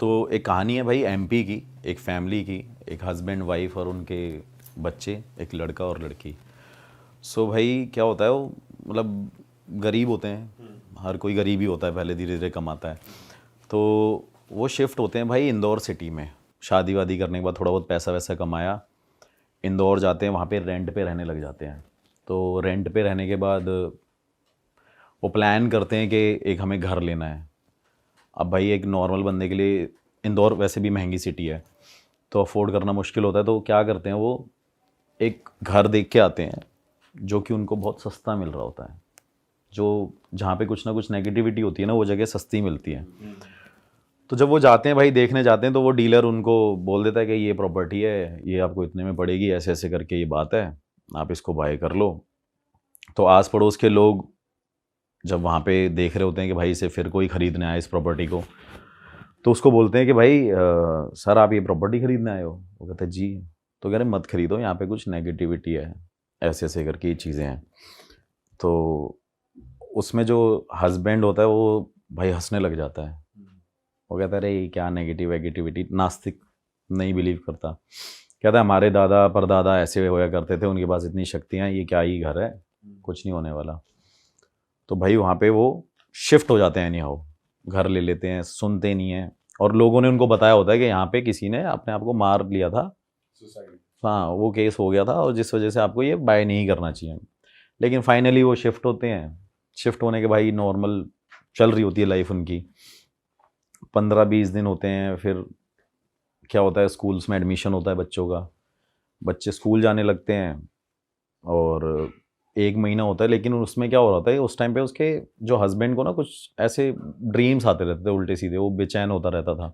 तो एक कहानी है भाई एमपी की, एक फैमिली की, एक हस्बैंड वाइफ और उनके बच्चे, एक लड़का और लड़की। सो भाई क्या होता है, वो मतलब गरीब होते हैं, हर कोई गरीब ही होता है, पहले धीरे धीरे कमाता है। तो वो शिफ्ट होते हैं भाई इंदौर सिटी में, शादी वादी करने के बाद थोड़ा बहुत पैसा वैसा कमाया, इंदौर जाते हैं, वहाँ पे रेंट पे रहने लग जाते हैं। तो रेंट पे रहने के बाद वो प्लान करते हैं कि एक हमें घर लेना है। अब भाई एक नॉर्मल बंदे के लिए इंदौर वैसे भी महंगी सिटी है, तो अफोर्ड करना मुश्किल होता है। तो क्या करते हैं, वो एक घर देख के आते हैं जो कि उनको बहुत सस्ता मिल रहा होता है। जो जहाँ पे कुछ ना कुछ नेगेटिविटी होती है ना, वो जगह सस्ती मिलती है। तो जब वो जाते हैं भाई, देखने जाते हैं, तो वो डीलर उनको बोल देता है कि ये प्रॉपर्टी है, ये आपको इतने में पड़ेगी, ऐसे ऐसे करके ये बात है, आप इसको बाय कर लो। तो आस पड़ोस के लोग जब वहाँ पे देख रहे होते हैं कि भाई इसे फिर कोई ख़रीदने आया इस प्रॉपर्टी को, तो उसको बोलते हैं कि भाई सर आप ये प्रॉपर्टी ख़रीदने आए हो? वो कहते हैं जी। तो कह रहे मत ख़रीदो, यहाँ पे कुछ नेगेटिविटी है, ऐसे ऐसे करके ये चीज़ें हैं। तो उसमें जो हस्बैंड होता है वो भाई हंसने लग जाता है। वो कहता है अरे ये क्या नेगेटिविटी, नास्तिक, नहीं बिलीव करता। कहता है हमारे दादा परदादा ऐसे होया करते थे, उनके पास इतनी शक्तियाँ, ये क्या ही घर है, कुछ नहीं होने वाला। तो भाई वहाँ पे वो शिफ्ट हो जाते हैं, एनी हाउ घर ले लेते हैं, सुनते नहीं हैं। और लोगों ने उनको बताया होता है कि यहाँ पे किसी ने अपने आप को मार लिया था, हाँ वो केस हो गया था, और जिस वजह से आपको ये बाय नहीं करना चाहिए। लेकिन फाइनली वो शिफ्ट होते हैं। शिफ्ट होने के भाई नॉर्मल चल रही होती है लाइफ उनकी, 15-20 दिन होते हैं। फिर क्या होता है, स्कूल्स में एडमिशन होता है बच्चों का, बच्चे स्कूल जाने लगते हैं। और 1 महीना होता है, लेकिन उसमें क्या हो रहा था, उस टाइम पे उसके जो हस्बैंड को ना कुछ ऐसे ड्रीम्स आते रहते थे उल्टे सीधे, वो बेचैन होता रहता था।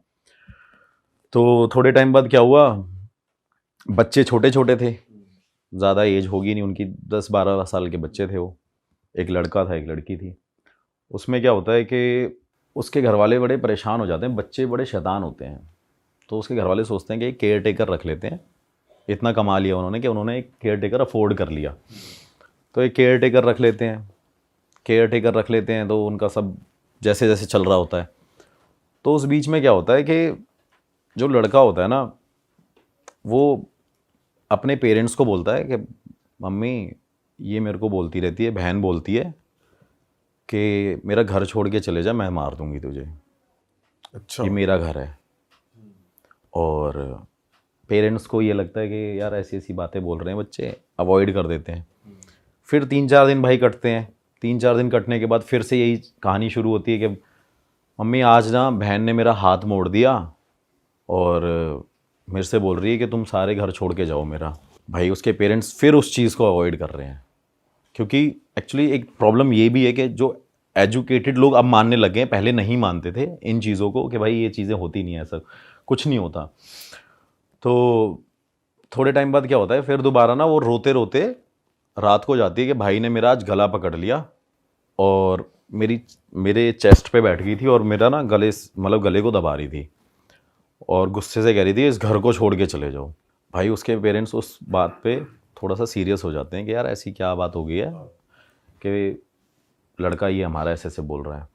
तो थोड़े टाइम बाद क्या हुआ, बच्चे छोटे छोटे थे, ज़्यादा एज होगी नहीं उनकी, 10-12 साल के बच्चे थे वो। एक लड़का था, एक लड़की थी। उसमें क्या होता है कि उसके घर वाले बड़े परेशान हो जाते हैं, बच्चे बड़े शैतान होते हैं। तो उसके घर वाले सोचते हैं कि एक केयर टेकर रख लेते हैं। इतना कमा लिया उन्होंने कि उन्होंने एक केयर टेकर अफोर्ड कर लिया। तो एक केयर टेकर रख लेते हैं, केयर टेकर रख लेते हैं, तो उनका सब जैसे जैसे चल रहा होता है। तो उस बीच में क्या होता है कि जो लड़का होता है ना, वो अपने पेरेंट्स को बोलता है कि मम्मी ये मेरे को बोलती रहती है, बहन बोलती है कि मेरा घर छोड़ के चले जा, मैं मार दूंगी तुझे। अच्छा, ये मेरा घर है। और पेरेंट्स को ये लगता है कि यार ऐसी ऐसी बातें बोल रहे हैं बच्चे, अवॉइड कर देते हैं। फिर 3-4 दिन भाई कटते हैं। 3-4 दिन कटने के बाद फिर से यही कहानी शुरू होती है कि मम्मी आज ना बहन ने मेरा हाथ मोड़ दिया और मेरे से बोल रही है कि तुम सारे घर छोड़ के जाओ मेरा। भाई उसके पेरेंट्स फिर उस चीज़ को अवॉइड कर रहे हैं, क्योंकि एक्चुअली एक प्रॉब्लम ये भी है कि जो एजुकेटेड लोग अब मानने लगे हैं, पहले नहीं मानते थे इन चीज़ों को कि भाई ये चीज़ें होती नहीं है, ऐसा कुछ नहीं होता। तो थोड़े टाइम बाद क्या होता है, फिर दोबारा ना वो रोते रोते रात को जाती है कि भाई ने मेरा आज गला पकड़ लिया और मेरे चेस्ट पे बैठ गई थी और मेरा ना गले को दबा रही थी और गुस्से से कह रही थी इस घर को छोड़ के चले जाओ। भाई उसके पेरेंट्स उस बात पे थोड़ा सा सीरियस हो जाते हैं कि यार ऐसी क्या बात हो गई है कि लड़का ये हमारा ऐसे ऐसे बोल रहा है।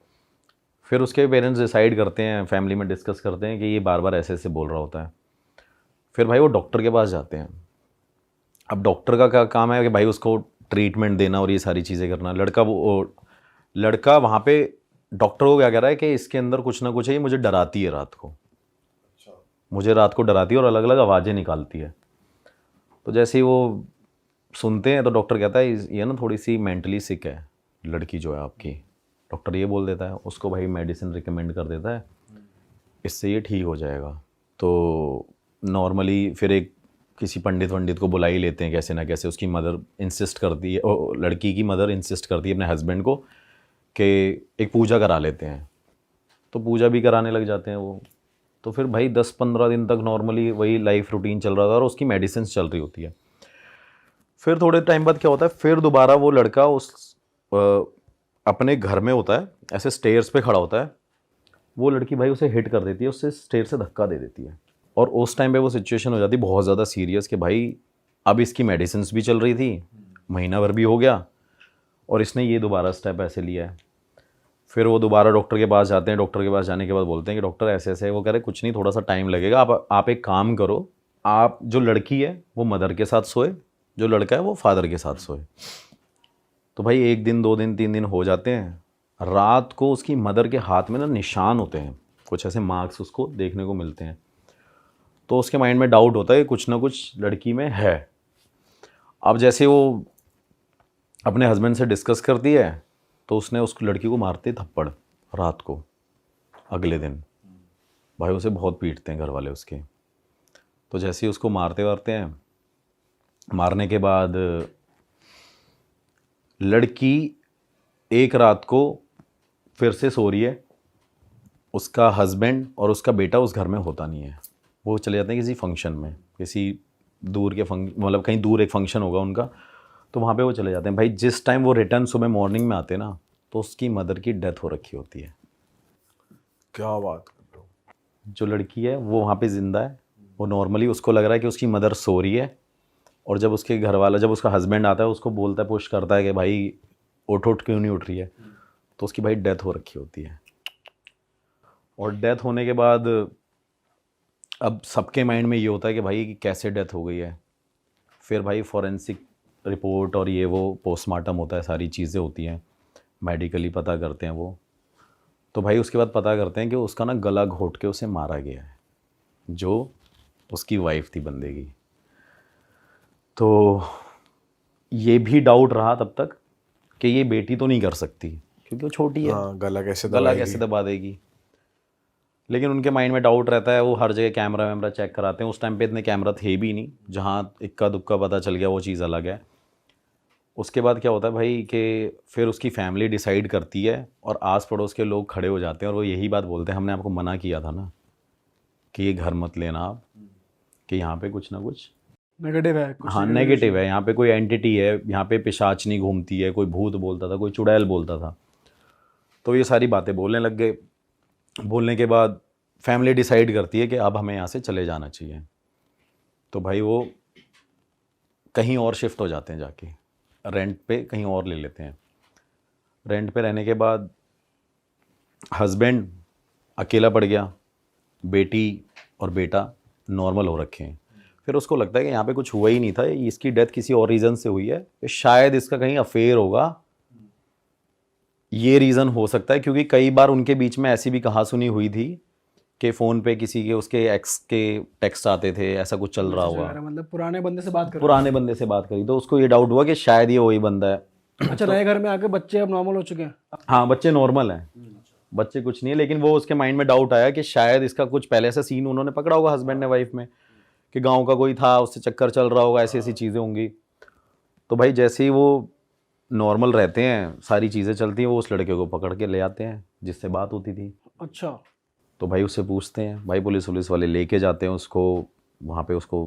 फिर उसके पेरेंट्स डिसाइड करते हैं, फैमिली में डिस्कस करते हैं कि ये बार बार ऐसे ऐसे बोल रहा होता है। फिर भाई वो डॉक्टर के पास जाते हैं। अब डॉक्टर का क्या काम है कि भाई उसको ट्रीटमेंट देना और ये सारी चीज़ें करना। लड़का वहाँ पे डॉक्टर को क्या कह रहा है कि इसके अंदर कुछ ना कुछ है, ये मुझे डराती है रात को, मुझे रात को डराती है और अलग अलग आवाज़ें निकालती है। तो जैसे ही वो सुनते हैं तो डॉक्टर कहता है ये ना थोड़ी सी मेंटली सिक है लड़की जो है आपकी। डॉक्टर ये बोल देता है उसको, भाई मेडिसिन रिकमेंड कर देता है, इससे ये ठीक हो जाएगा। तो नॉर्मली फिर एक किसी पंडित को बुला ही लेते हैं कैसे ना कैसे। उसकी मदर इंसिस्ट करती है, लड़की की मदर इंसिस्ट करती है अपने हस्बैंड को कि एक पूजा करा लेते हैं। तो पूजा भी कराने लग जाते हैं वो। तो फिर भाई 10-15 दिन तक नॉर्मली वही लाइफ रूटीन चल रहा था और उसकी मेडिसिन चल रही होती है। फिर थोड़े टाइम बाद क्या होता है, फिर दोबारा वो लड़का अपने घर में होता है, ऐसे स्टेयर्स पे खड़ा होता है। वो लड़की भाई उसे हिट कर देती है, उससे स्टेयर से धक्का दे देती है। और उस टाइम पे वो सिचुएशन हो जाती है बहुत ज़्यादा सीरियस कि भाई अब इसकी मेडिसिन भी चल रही थी, महीना भर भी हो गया और इसने ये दोबारा स्टेप ऐसे लिया है। फिर वो दोबारा डॉक्टर के पास जाते हैं, डॉक्टर के पास जाने के बाद बोलते हैं कि डॉक्टर ऐसे ऐसे है। वो कह रहे कुछ नहीं, थोड़ा सा टाइम लगेगा, आप एक काम करो, आप जो लड़की है वो मदर के साथ सोए, जो लड़का है वो फादर के साथ सोए। तो भाई 1 दिन 2 दिन 3 दिन हो जाते हैं, रात को उसकी मदर के हाथ में ना निशान होते हैं, कुछ ऐसे मार्क्स उसको देखने को मिलते हैं। तो उसके माइंड में डाउट होता है कि कुछ ना कुछ लड़की में है। अब जैसे वो अपने हस्बैंड से डिस्कस करती है तो उसने उस लड़की को मारते थप्पड़ रात को। अगले दिन भाई उसे बहुत पीटते हैं घर वाले उसके। तो जैसे ही उसको मारते हैं, मारने के बाद लड़की एक रात को फिर से सो रही है, उसका हस्बैंड और उसका बेटा उस घर में होता नहीं है, वो चले जाते हैं किसी फंक्शन में, किसी दूर के मतलब कहीं दूर एक फंक्शन होगा उनका, तो वहाँ पे वो चले जाते हैं। भाई जिस टाइम वो रिटर्न सुबह मॉर्निंग में आते हैं ना, तो उसकी मदर की डेथ हो रखी होती है। क्या बात कर रहे हो? जो लड़की है वो वहाँ पे ज़िंदा है, वो नॉर्मली उसको लग रहा है कि उसकी मदर सो रही है, और जब उसके घर वाला, जब उसका हस्बैंड आता है उसको बोलता है, पुश करता है कि भाई उठ क्यों नहीं उठ रही है, तो उसकी भाई डेथ हो रखी होती है। और डेथ होने के बाद अब सबके माइंड में ये होता है कि भाई कैसे डेथ हो गई है। फिर भाई फॉरेंसिक रिपोर्ट और ये वो पोस्टमार्टम होता है, सारी चीज़ें होती हैं, मेडिकली पता करते हैं वो। तो भाई उसके बाद पता करते हैं कि उसका ना गला घोट के उसे मारा गया है, जो उसकी वाइफ थी बंदे की। तो ये भी डाउट रहा तब तक कि ये बेटी तो नहीं कर सकती क्योंकि वो छोटी है, गला कैसे दबा देगी। लेकिन उनके माइंड में डाउट रहता है, वो हर जगह कैमरा वैमरा चेक कराते हैं। उस टाइम पे इतने कैमरा थे भी नहीं, जहाँ इक्का दुक्का पता चल गया वो चीज़ अलग है। उसके बाद क्या होता है भाई कि फिर उसकी फैमिली डिसाइड करती है और आस पड़ोस के लोग खड़े हो जाते हैं और वो यही बात बोलते हैं, हमने आपको मना किया था ना कि ये घर मत लेना आप, कि यहाँ पे कुछ ना कुछ नेगेटिव है कुछ। हाँ नेगेटिव है, यहाँ पे कोई एंटिटी है, यहाँ पे पिशाचनी घूमती है, कोई भूत बोलता था, कोई चुड़ैल बोलता था। तो ये सारी बातें बोलने लग गए। बोलने के बाद फैमिली डिसाइड करती है कि अब हमें यहाँ से चले जाना चाहिए। तो भाई वो कहीं और शिफ्ट हो जाते हैं, जाके रेंट पे कहीं और ले लेते हैं। रेंट पे रहने के बाद हस्बैंड अकेला पड़ गया, बेटी और बेटा नॉर्मल हो रखे हैं। फिर उसको लगता है कि यहाँ पे कुछ हुआ ही नहीं था, इसकी डेथ किसी और रीज़न से हुई है, शायद इसका कहीं अफेयर होगा, ये रीज़न हो सकता है। क्योंकि कई बार उनके बीच में ऐसी भी कहा सुनी हुई थी कि फ़ोन पे किसी के उसके एक्स के टेक्स्ट आते थे, ऐसा कुछ चल रहा होगा, मतलब पुराने बंदे से बात कर पुराने बंदे से बात करी। तो उसको ये डाउट हुआ कि शायद ये वही बंदा है। अच्छा, नए घर में आके बच्चे अब नॉर्मल हो चुके हैं? हाँ बच्चे नॉर्मल हैं, बच्चे कुछ नहीं है, लेकिन वो उसके माइंड में डाउट आया कि शायद इसका कुछ पहले से सीन उन्होंने पकड़ा होगा हस्बैंड ने वाइफ में, कि गांव का कोई था, उससे चक्कर चल रहा होगा, ऐसी ऐसी चीज़ें होंगी। तो भाई जैसे ही वो नॉर्मल रहते हैं, सारी चीज़ें चलती हैं, वो उस लड़के को पकड़ के ले आते हैं जिससे बात होती थी। अच्छा। तो भाई उससे पूछते हैं, भाई पुलिस वाले लेके जाते हैं उसको, वहाँ पे उसको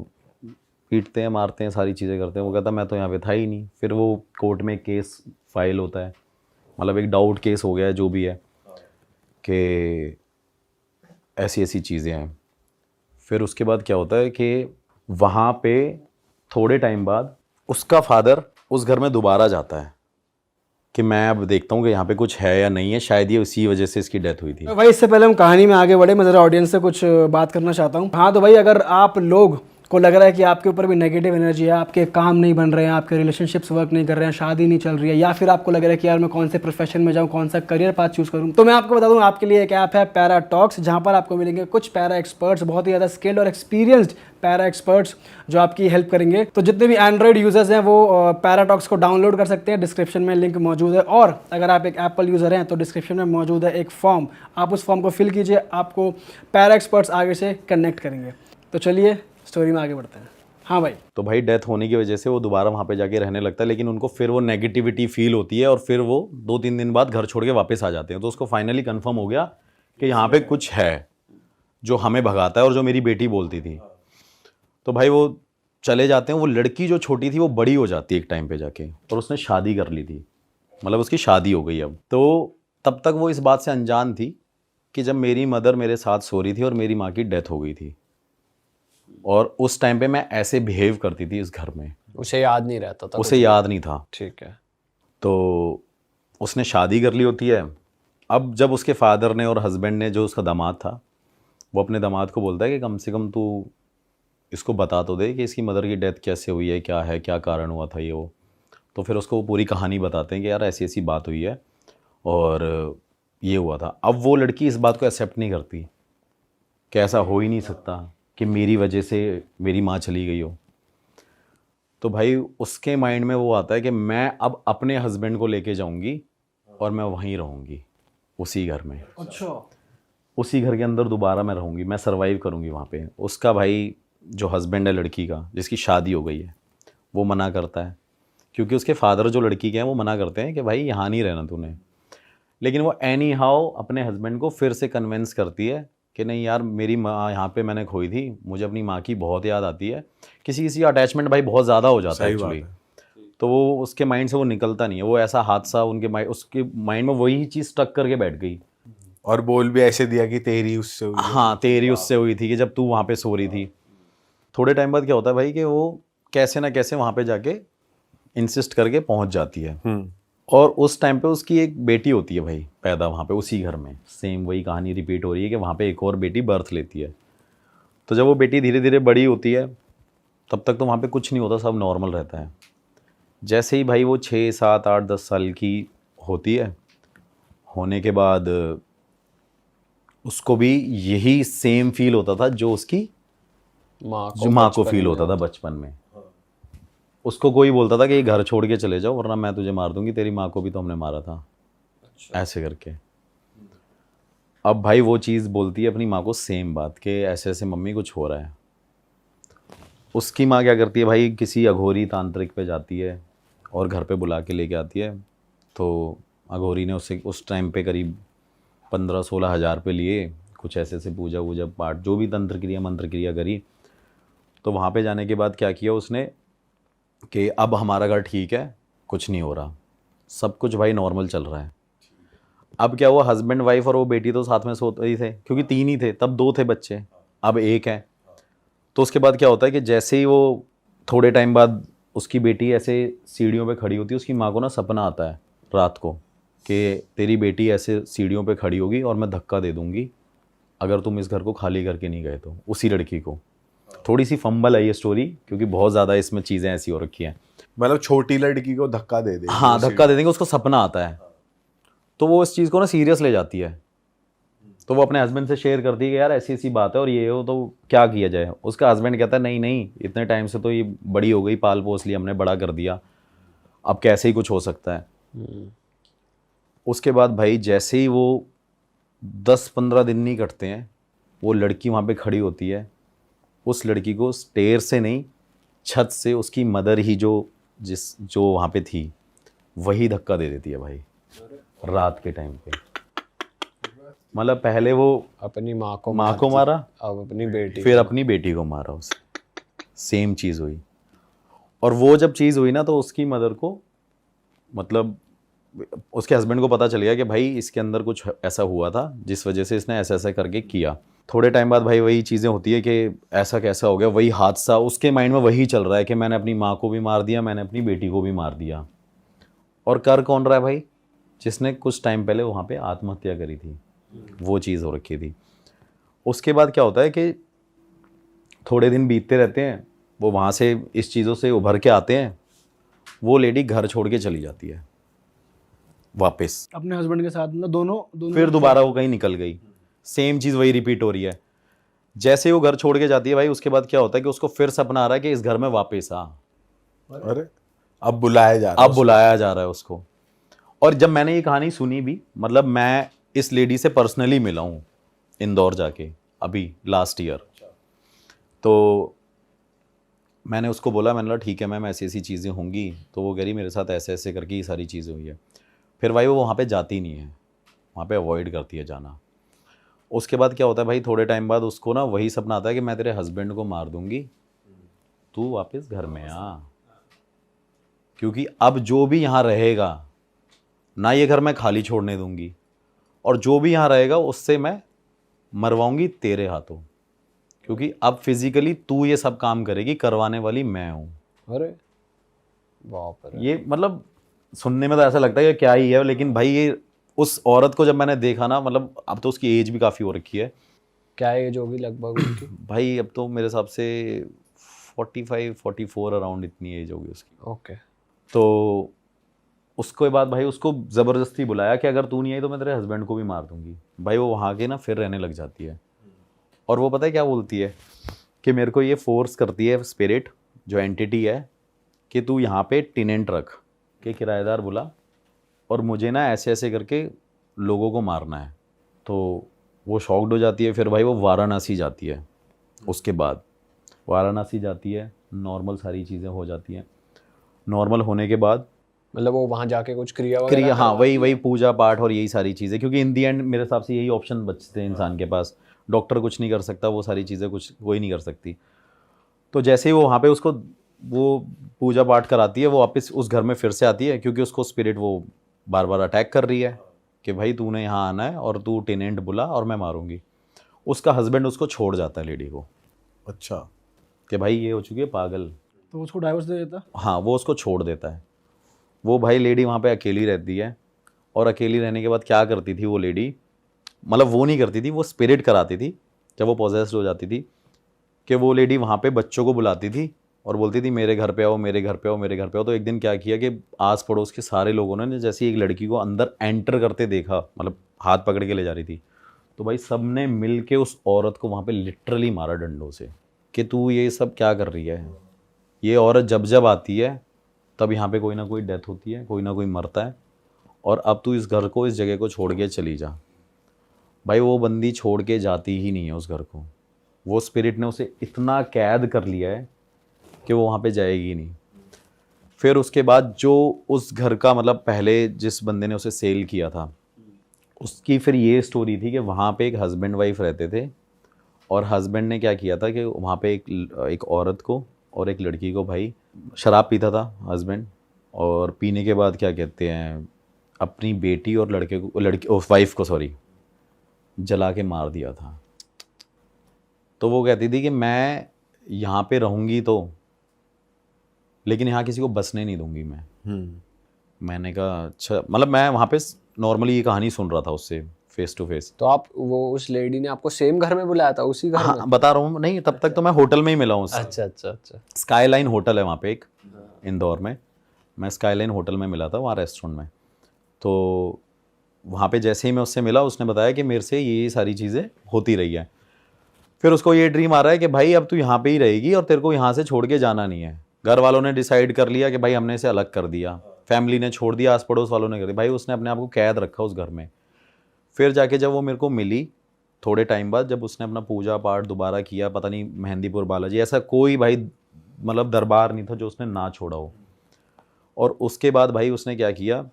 पीटते हैं, मारते हैं, सारी चीज़ें करते हैं। वो कहता मैं तो यहाँ पे था ही नहीं। फिर वो कोर्ट में केस फाइल होता है, मतलब एक डाउट केस हो गया है, जो भी है, कि ऐसी ऐसी चीज़ें हैं। फिर उसके बाद क्या होता है कि वहाँ पे थोड़े टाइम बाद उसका फादर उस घर में दोबारा जाता है कि मैं अब देखता हूँ कि यहाँ पे कुछ है या नहीं है, शायद ये उसी वजह से इसकी डेथ हुई थी। भाई इससे पहले हम कहानी में आगे बढ़े, मैं ज़रा ऑडियंस से कुछ बात करना चाहता हूँ। हाँ तो भाई, अगर आप लोग को लग रहा है कि आपके ऊपर भी नेगेटिव एनर्जी है, आपके काम नहीं बन रहे हैं, आपके रिलेशनशिप्स वर्क नहीं कर रहे हैं, शादी नहीं चल रही है, या फिर आपको लग रहा है कि यार मैं कौन से प्रोफेशन में जाऊँ, कौन सा करियर पाथ चूज़ करूँ, तो मैं आपको बता दूँ आपके लिए एक ऐप है पैराटॉक्स, जहाँ पर आपको मिलेंगे कुछ पैरा एक्सपर्ट्स, बहुत ही ज़्यादा स्किल्ड और एक्सपीरियंस्ड पैरा एक्सपर्ट्स जो आपकी हेल्प करेंगे। तो जितने भी एंड्रॉइड यूजर्स हैं वो पैराटॉक्स को डाउनलोड कर सकते हैं, डिस्क्रिप्शन में लिंक मौजूद है। और अगर आप एक एप्पल यूज़र हैं तो डिस्क्रिप्शन में मौजूद है एक फॉर्म, आप उस फॉर्म को फिल कीजिए, आपको पैरा एक्सपर्ट्स आगे से कनेक्ट करेंगे। तो चलिए स्टोरी में आगे बढ़ते हैं। हाँ भाई। तो भाई डेथ होने की वजह से वो दोबारा वहाँ पे जाके रहने लगता है, लेकिन उनको फिर वो नेगेटिविटी फील होती है और फिर वो 2-3 दिन बाद घर छोड़ के वापस आ जाते हैं। तो उसको फाइनली कंफर्म हो गया कि यहाँ पे कुछ है जो हमें भगाता है और जो मेरी बेटी बोलती थी। तो भाई वो चले जाते हैं। वो लड़की जो छोटी थी वो बड़ी हो जाती है एक टाइम पे जाके, और उसने शादी कर ली थी, मतलब उसकी शादी हो गई अब। तो तब तक वो इस बात से अनजान थी कि जब मेरी मदर मेरे साथ सो रही थी और मेरी माँ की डेथ हो गई थी, और उस टाइम पे मैं ऐसे बिहेव करती थी इस घर में। उसे याद नहीं रहता था, उसे याद नहीं था। ठीक है। तो उसने शादी कर ली होती है अब जब उसके फादर ने और हस्बैंड ने, जो उसका दामाद था, वो अपने दामाद को बोलता है कि कम से कम तू इसको बता तो दे कि इसकी मदर की डेथ कैसे हुई है, क्या कारण हुआ था ये वो। तो फिर उसको वो पूरी कहानी बताते हैं कि यार ऐसी ऐसी बात हुई है और ये हुआ था। अब वो लड़की इस बात को एक्सेप्ट नहीं करती कि ऐसा हो ही नहीं सकता कि मेरी वजह से मेरी माँ चली गई हो। तो भाई उसके माइंड में वो आता है कि मैं अब अपने हस्बैंड को लेके जाऊंगी और मैं वहीं रहूंगी, उसी घर में, अच्छा। उसी घर के अंदर दोबारा मैं रहूंगी, मैं सरवाइव करूंगी वहाँ पे। उसका भाई जो हस्बैंड है लड़की का, जिसकी शादी हो गई है, वो मना करता है, क्योंकि उसके फादर जो लड़की के हैं वो मना करते हैं कि भाई यहाँ नहीं रहना तूने। लेकिन वो एनी हाउ अपने हस्बैंड को फिर से कन्विंस करती है कि नहीं यार, मेरी माँ यहाँ पे मैंने खोई थी, मुझे अपनी माँ की बहुत याद आती है। किसी किसी का अटैचमेंट भाई बहुत ज़्यादा हो जाता है एक्चुअली, तो वो उसके माइंड से वो निकलता नहीं है। वो ऐसा हादसा उसके माइंड में वही चीज़ स्टक करके बैठ गई। और बोल भी ऐसे दिया कि तेरी उससे हुई है। हाँ, तेरी उससे हुई थी कि जब तू वहाँ पे सो रही थी। थोड़े टाइम बाद क्या होता है भाई कि वो कैसे ना कैसे वहाँ पे जाके इंसिस्ट करके पहुँच जाती है। और उस टाइम पे उसकी एक बेटी होती है भाई पैदा वहाँ पे उसी घर में। सेम वही कहानी रिपीट हो रही है कि वहाँ पे एक और बेटी बर्थ लेती है। तो जब वो बेटी धीरे धीरे बड़ी होती है, तब तक तो वहाँ पे कुछ नहीं होता, सब नॉर्मल रहता है। जैसे ही भाई वो 6, 7, 8, 10 साल की होती है, होने के बाद उसको भी यही सेम फील होता था जो उसकी माँ को फील होता था बचपन में। उसको कोई बोलता था कि ये घर छोड़ के चले जाओ वरना मैं तुझे मार दूंगी, तेरी माँ को भी तो हमने मारा था। अच्छा। ऐसे करके अब भाई वो चीज़ बोलती है अपनी माँ को, सेम बात कि ऐसे ऐसे मम्मी कुछ हो रहा है। उसकी माँ क्या करती है भाई, किसी अघोरी तांत्रिक पे जाती है और घर पे बुला के लेके आती है। तो अघोरी ने उससे उस टाइम पे करीब 15-16 हज़ार रुपये लिए, कुछ ऐसे ऐसे पूजा वूजा पाठ जो भी तंत्र क्रिया मंत्र क्रिया करी। तो वहाँ पे जाने के बाद क्या किया उसने कि अब हमारा घर ठीक है, कुछ नहीं हो रहा, सब कुछ भाई नॉर्मल चल रहा है। अब क्या हुआ, हस्बैंड वाइफ और वो बेटी तो साथ में सोते ही थे, क्योंकि 3 ही थे तब, 2 थे बच्चे, अब 1 है। तो उसके बाद क्या होता है कि जैसे ही वो थोड़े टाइम बाद उसकी बेटी ऐसे सीढ़ियों पे खड़ी होती है, उसकी माँ को ना सपना आता है रात को कि तेरी बेटी ऐसे सीढ़ियों पे खड़ी होगी और मैं धक्का दे दूंगी अगर तुम इस घर को खाली करके नहीं गए तो। उसी लड़की को, थोड़ी सी फंबल है ये स्टोरी क्योंकि बहुत ज़्यादा इसमें चीज़ें ऐसी हो रखी हैं। मतलब छोटी लड़की को धक्का दे देंगे। हाँ, धक्का दे देंगे, उसको सपना आता है। तो वो इस चीज़ को ना सीरियस ले जाती है। तो वो अपने हस्बैंड से शेयर करती है कि यार ऐसी ऐसी बात है और ये हो, तो क्या किया जाए। उसका हस्बैंड कहता है नहीं नहीं, इतने टाइम से तो ये बड़ी हो गई, पाल पोस लिया हमने, बड़ा कर दिया, अब कैसे ही कुछ हो सकता है। उसके बाद भाई जैसे ही वो 10-15 दिन नहीं कटते हैं, वो लड़की वहाँ पे खड़ी होती है। उस लड़की को स्टेयर से नहीं, छत से उसकी मदर ही जो वहाँ पे थी वही धक्का दे देती है भाई रात के टाइम पे। मतलब पहले वो अपनी माँ को मारा, अब अपनी बेटी, फिर अपनी बेटी को मारा उसे। सेम चीज़ हुई। और वो जब चीज़ हुई ना तो उसकी मदर को, मतलब उसके हस्बैंड को पता चल गया कि भाई इसके अंदर कुछ ऐसा हुआ था जिस वजह से इसने ऐसा ऐसा करके किया। थोड़े टाइम बाद भाई वही चीज़ें होती है कि ऐसा कैसा हो गया, वही हादसा उसके माइंड में वही चल रहा है कि मैंने अपनी माँ को भी मार दिया, मैंने अपनी बेटी को भी मार दिया। और कर कौन रहा है भाई, जिसने कुछ टाइम पहले वहाँ पे आत्महत्या करी थी, वो चीज़ हो रखी थी। उसके बाद क्या होता है कि थोड़े दिन बीतते रहते हैं, वो वहाँ से इस चीज़ों से उभर के आते हैं, वो लेडी घर छोड़ के चली जाती है वापस अपने हस्बैंड के साथ, मतलब दोनों फिर दोबारा वो कहीं निकल गई। सेम चीज़ वही रिपीट हो रही है। जैसे वो घर छोड़ के जाती है भाई, उसके बाद क्या होता है कि उसको फिर सपना आ रहा है कि इस घर में वापस आ। अरे अब बुलाया जा रहा है, अब बुलाया जा रहा है उसको। और जब मैंने ये कहानी सुनी भी, मतलब मैं इस लेडी से पर्सनली मिला हूँ इंदौर जाके अभी लास्ट ईयर। तो मैंने उसको बोला, मैंने कहा ठीक है मैम ऐसी ऐसी चीज़ें होंगी। तो वो कह रही मेरे साथ ऐसे ऐसे करके ये सारी चीज़ें हुई है। फिर भाई वो वहाँ पे जाती नहीं है, वहाँ पे अवॉइड करती है जाना। उसके बाद क्या होता है भाई, थोड़े टाइम बाद उसको ना वही सपना आता है कि मैं तेरे हस्बैंड को मार दूंगी, तू वापस घर में आ, क्योंकि अब जो भी यहाँ रहेगा ना, ये घर मैं खाली छोड़ने दूंगी, और जो भी यहाँ रहेगा उससे मैं मरवाऊंगी तेरे हाथों, क्योंकि अब फिजिकली तू ये सब काम करेगी, करवाने वाली मैं हूँ। अरे बाप रे। ये मतलब सुनने में तो ऐसा लगता है कि क्या ही है, लेकिन भाई ये उस औरत को जब मैंने देखा ना, मतलब अब तो उसकी एज भी काफ़ी हो रखी है क्या एज होगी लगभग उनकी? भाई, अब तो मेरे हिसाब से 45-44 अराउंड इतनी एज होगी उसकी। ओके। तो उसके बाद भाई उसको ज़बरदस्ती बुलाया कि अगर तू नहीं आई तो मैं तेरे हस्बैंड को भी मार दूंगी। भाई वो वहाँ के ना फिर रहने लग जाती है, और वो पता है क्या बोलती है कि मेरे को ये फोर्स करती है स्पिरिट, जो एंटिटी है, कि तू यहाँ पे टेनेंट रख के किराएदार बुला, और मुझे ना ऐसे ऐसे करके लोगों को मारना है। तो वो शॉक्ड हो जाती है। फिर भाई वो वाराणसी जाती है। उसके बाद वाराणसी जाती है, नॉर्मल सारी चीज़ें हो जाती हैं। नॉर्मल होने के बाद मतलब वो वहां जाके कुछ क्रिया क्रिया, वगैरह हाँ वही पूजा पाठ और यही सारी चीज़ें, क्योंकि इन दी एंड मेरे हिसाब से यही ऑप्शन बचते हैं इंसान के पास। डॉक्टर कुछ नहीं कर सकता, वो सारी चीज़ें कुछ कोई नहीं कर सकती। तो जैसे ही वो वहाँ पे उसको वो पूजा पाठ कराती है, वो वापस उस घर में फिर से आती है, क्योंकि उसको स्पिरिट वो बार बार अटैक कर रही है कि भाई तूने यहाँ आना है और तू टेनेंट बुला और मैं मारूंगी। उसका हस्बैंड उसको छोड़ जाता है लेडी को, अच्छा। कि भाई ये हो चुकी है पागल। तो उसको डाइवोर्स दे देता। हाँ, वो उसको छोड़ देता है। वो भाई लेडी वहाँ पे अकेली रहती है, और अकेली रहने के बाद क्या करती थी वो लेडी, मतलब वो नहीं करती थी, वो स्पिरिट कराती थी जब वो पॉजेस्ड हो जाती थी, कि वो लेडी वहाँ पे बच्चों को बुलाती थी और बोलती थी मेरे घर पे आओ, मेरे घर पे आओ, मेरे घर पे आओ। तो एक दिन क्या किया कि आस पड़ोस के सारे लोगों ने जैसे ही एक लड़की को अंदर एंटर करते देखा, मतलब हाथ पकड़ के ले जा रही थी, तो भाई सब ने मिल के उस औरत को वहाँ पे लिटरली मारा डंडों से, कि तू ये सब क्या कर रही है। ये औरत जब जब आती है तब यहाँ पे कोई ना कोई डेथ होती है, कोई ना कोई मरता है, और अब तू इस घर को, इस जगह को छोड़ के चली जा। भाई वो बंदी छोड़ के जाती ही नहीं है उस घर को। वो स्पिरिट ने उसे इतना कैद कर लिया है कि वो वहाँ पे जाएगी नहीं। फिर उसके बाद जो उस घर का, मतलब पहले जिस बंदे ने उसे सेल किया था, उसकी फिर ये स्टोरी थी कि वहाँ पे एक हस्बैंड वाइफ रहते थे, और हस्बैंड ने क्या किया था कि वहाँ पे एक औरत को और एक लड़की को, भाई शराब पीता था हस्बैंड, और पीने के बाद क्या कहते हैं, अपनी बेटी और वाइफ को सॉरी जला के मार दिया था। तो वो कहती थी कि मैं यहाँ पे रहूँगी तो, लेकिन यहाँ किसी को बसने नहीं दूंगी मैं। मैंने कहा अच्छा, मतलब मैं वहाँ पे नॉर्मली ये कहानी सुन रहा था उससे फेस टू फेस। तो आप वो उस लेडी ने आपको सेम घर में बुलाया था, उसी घर में? हाँ बता रहा हूँ, नहीं तब तक तो मैं होटल में ही मिला हूँ। अच्छा अच्छा अच्छा। स्काईलाइन होटल है वहाँ पे एक इंदौर में, मैं स्काईलाइन होटल में मिला था वहाँ रेस्टोरेंट में। तो वहाँ पे जैसे ही मैं उससे मिला, उसने बताया कि मेरे से ये सारी चीज़ें होती रही है। फिर उसको ये ड्रीम आ रहा है कि भाई अब तू यहाँ पे ही रहेगी और तेरे को यहाँ से छोड़ के जाना नहीं है। घर वालों ने डिसाइड कर लिया कि भाई हमने इसे अलग कर दिया, फैमिली ने छोड़ दिया, आस पड़ोस वालों ने कर दिया, भाई उसने अपने आप को कैद रखा उस घर में। फिर जाके जब वो मेरे को मिली थोड़े टाइम बाद, जब उसने अपना पूजा पाठ दोबारा किया, पता नहीं मेहंदीपुर बालाजी, ऐसा कोई भाई मतलब दरबार नहीं था जो उसने ना छोड़ा हो। और उसके बाद भाई उसने क्या किया,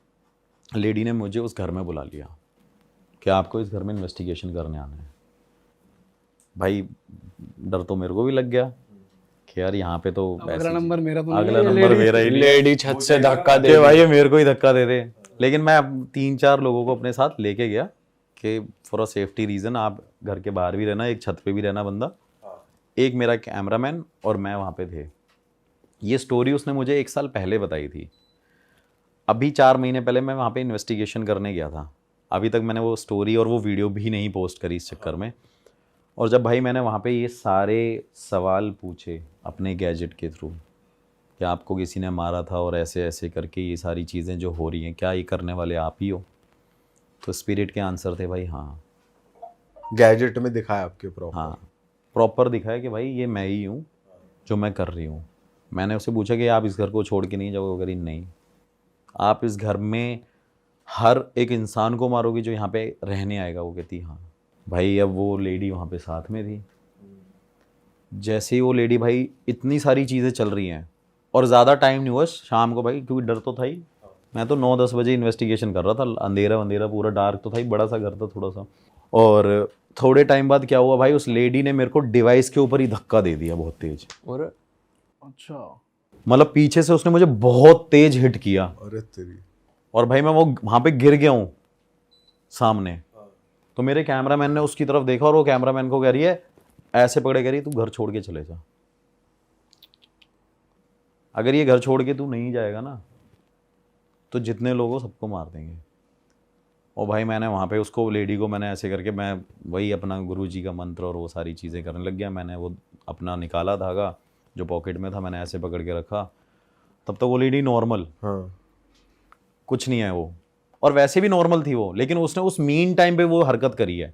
लेडी ने मुझे उस घर में बुला लिया कि आपको इस घर में इन्वेस्टिगेशन करने आना है। भाई डर तो मेरे को भी लग गया कि यार यहाँ पे तो अगला नंबर मेरा तो नहीं अगला है, ये नंबर lady- मेरा ही नहीं। लेडी छत से धक्का दे कि भाई ये मेरे को ही धक्का दे दे। लेकिन मैं 3-4 लोगों को अपने साथ लेके गया कि फॉर अ सेफ्टी रीज़न आप घर के बाहर भी रहना, एक छत पे भी रहना बंदा, एक मेरा कैमरामैन और मैं वहाँ पे थे। ये स्टोरी उसने मुझे 1 साल पहले बताई थी। अभी 4 महीने पहले मैं वहाँ पे इन्वेस्टिगेशन करने गया था। अभी तक मैंने वो स्टोरी और वो वीडियो भी नहीं पोस्ट करी इस चक्कर में। और जब भाई मैंने वहाँ पे ये सारे सवाल पूछे अपने गैजेट के थ्रू कि आपको किसी ने मारा था और ऐसे ऐसे करके ये सारी चीज़ें जो हो रही हैं, क्या ये करने वाले आप ही हो? तो स्पिरिट के आंसर थे भाई हाँ। गैजेट में दिखाया आपके प्रॉपर? हाँ प्रॉपर दिखाया कि भाई ये मैं ही हूँ जो मैं कर रही हूँ। मैंने उससे पूछा कि आप इस घर को छोड़ के नहीं जाओगे? करी नहीं। आप इस घर में हर एक इंसान को मारोगे जो यहाँ पे रहने आएगा? वो कहती हाँ। भाई अब वो लेडी वहाँ पे साथ में थी। जैसे ही वो लेडी, भाई इतनी सारी चीज़ें चल रही हैं और ज़्यादा टाइम नहीं हुआ शाम को भाई, क्योंकि डर तो था ही। मैं तो 9-10 बजे इन्वेस्टिगेशन कर रहा था, अंधेरा वंधेरा पूरा डार्क तो था ही, बड़ा सा घर था थोड़ा सा। और थोड़े टाइम बाद क्या हुआ भाई, उस लेडी ने मेरे को डिवाइस के ऊपर ही धक्का दे दिया बहुत तेज। और अच्छा, मतलब पीछे से उसने मुझे बहुत तेज हिट किया अरे तेरी। और भाई मैं वो वहाँ पे गिर गया हूँ सामने। तो मेरे कैमरामैन ने उसकी तरफ देखा और वो कैमरामैन को कह रही है, ऐसे पकड़े कह रही तू घर छोड़ के चले जा, अगर ये घर छोड़ के तू नहीं जाएगा ना तो जितने लोग हो सबको मार देंगे। और भाई मैंने वहाँ पे उसको लेडी को मैंने ऐसे करके मैं वही अपना गुरुजी का मंत्र और वो सारी चीज़ें करने लग गया। मैंने वो अपना निकाला धागा जो पॉकेट में था, मैंने ऐसे पकड़ के रखा। तब तो वो लेडी नॉर्मल, हाँ। कुछ नहीं है वो, और वैसे भी नॉर्मल थी वो, लेकिन उसने उस मीन टाइम पे वो हरकत करी है।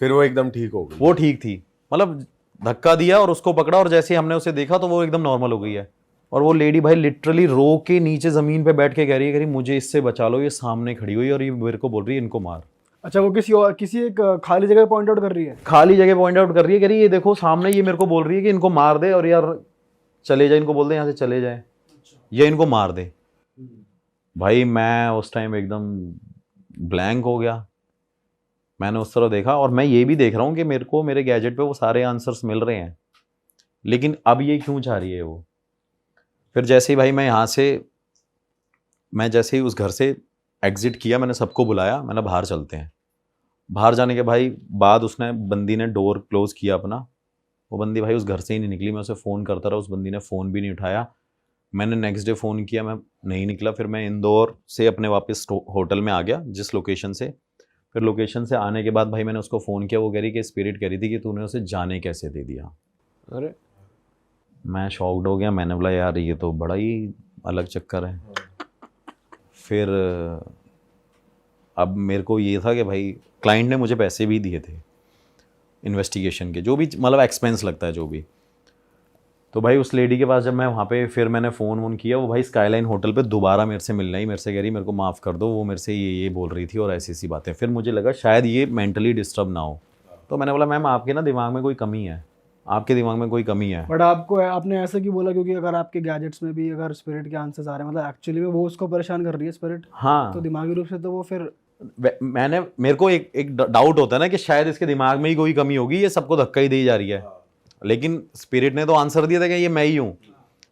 फिर वो एकदम ठीक हो गई। वो ठीक थी, मतलब धक्का दिया और उसको पकड़ा, और जैसे ही हमने उसे देखा तो वो एकदम नॉर्मल हो गई है। और वो लेडी भाई लिटरली रो के नीचे ज़मीन पे बैठ के कह रही है मुझे इससे बचा लो, ये सामने खड़ी हुई और ये मेरे को बोल रही है इनको मार। अच्छा, वो किसी एक खाली जगह पॉइंट आउट कर रही है? खाली जगह पॉइंट आउट कर रही है, कह रही है ये देखो सामने, ये मेरे को बोल रही है कि इनको मार दे, और यार चले जाए, इनको बोल दे यहाँ से चले जाए या इनको मार दे। भाई मैं उस टाइम एकदम ब्लैंक हो गया। मैंने उस तरह देखा, और मैं ये भी देख रहा हूँ कि मेरे को मेरे गैजेट पे वो सारे आंसर्स मिल रहे हैं, लेकिन अब ये क्यों चाह रही है वो। फिर जैसे ही भाई मैं जैसे ही उस घर से एग्जिट किया, मैंने सबको बुलाया, मैंने बाहर चलते हैं। बाहर जाने के भाई बाद उसने बंदी ने डोर क्लोज किया अपना। वो बंदी भाई उस घर से ही नहीं निकली। मैं उसे फ़ोन करता रहा, उस बंदी ने फ़ोन भी नहीं उठाया। मैंने नेक्स्ट डे फ़ोन किया, मैं नहीं निकला। फिर मैं इंदौर से अपने वापस होटल में आ गया जिस लोकेशन से। फिर लोकेशन से आने के बाद भाई मैंने उसको फ़ोन किया। वो कह रही कि स्पिरिट कह रही थी कि तूने उसे जाने कैसे दे दिया। अरे मैं शॉक्ड हो गया। मैंने बोला यार ये तो बड़ा ही अलग चक्कर है। फिर अब मेरे को ये था कि भाई क्लाइंट ने मुझे पैसे भी दिए थे इन्वेस्टिगेशन के, जो भी मतलब एक्सपेंस लगता है जो भी। तो भाई उस लेडी के पास जब मैं वहाँ पे फिर मैंने फ़ोन वोन किया, वो भाई स्काईलाइन होटल पे दोबारा मेरे से मिलना ही, मेरे से कह रही मेरे को माफ़ कर दो, वो मेरे से ये बोल रही थी और ऐसी ऐसी बातें। फिर मुझे लगा शायद ये मेंटली डिस्टर्ब ना हो। तो मैंने बोला मैम आपके ना दिमाग में कोई कमी है, आपके दिमाग में कोई कमी है। बट आपने ऐसा क्यों बोला? क्योंकि अगर आपके गैजेट्स में भी अगर स्पिरिट के आंसर्स आ रहे हैं, मतलब एक्चुअली में वो उसको परेशान कर रही है स्पिरिट, हाँ, तो दिमागी रूप से तो वो फिर मेरे को एक डाउट होता है ना कि शायद इसके दिमाग में ही कोई कमी होगी, ये सबको धक्का ही दी जा रही है। लेकिन स्पिरिट ने तो आंसर दिया था कि ये मैं ही हूँ।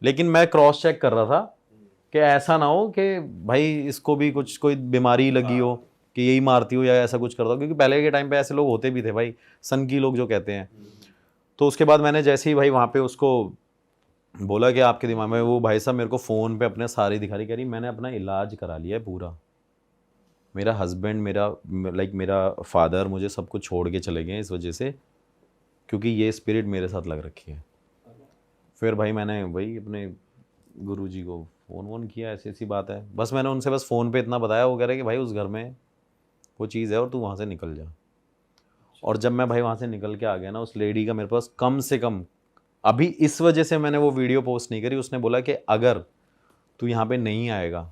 लेकिन मैं क्रॉस चेक कर रहा था कि ऐसा ना हो कि भाई इसको भी कुछ कोई बीमारी लगी हो कि यही मारती हो या ऐसा कुछ करता हो, क्योंकि पहले के टाइम पे ऐसे लोग होते भी थे भाई, सन की लोग जो कहते हैं। तो उसके बाद मैंने जैसे ही भाई वहाँ पे उसको बोला कि आपके दिमाग में, वो भाई साहब मेरे को फ़ोन पे अपने सारी दिखा रही, कह रही मैंने अपना इलाज करा लिया है पूरा, मेरा हस्बैंड, मेरा फादर मुझे सब कुछ छोड़ के चले गए इस वजह से, क्योंकि ये स्पिरिट मेरे साथ लग रखी है। फिर भाई मैंने वही अपने गुरुजी को फ़ोन वोन किया, ऐसी ऐसी बात है। बस मैंने उनसे बस फ़ोन पे इतना बताया। वो कह रहे कि भाई उस घर में वो चीज़ है और तू वहाँ से निकल जा। और जब मैं भाई वहाँ से निकल के आ गया ना, उस लेडी का मेरे पास कम से कम, अभी इस वजह से मैंने वो वीडियो पोस्ट नहीं करी, उसने बोला कि अगर तू यहाँ पे नहीं आएगा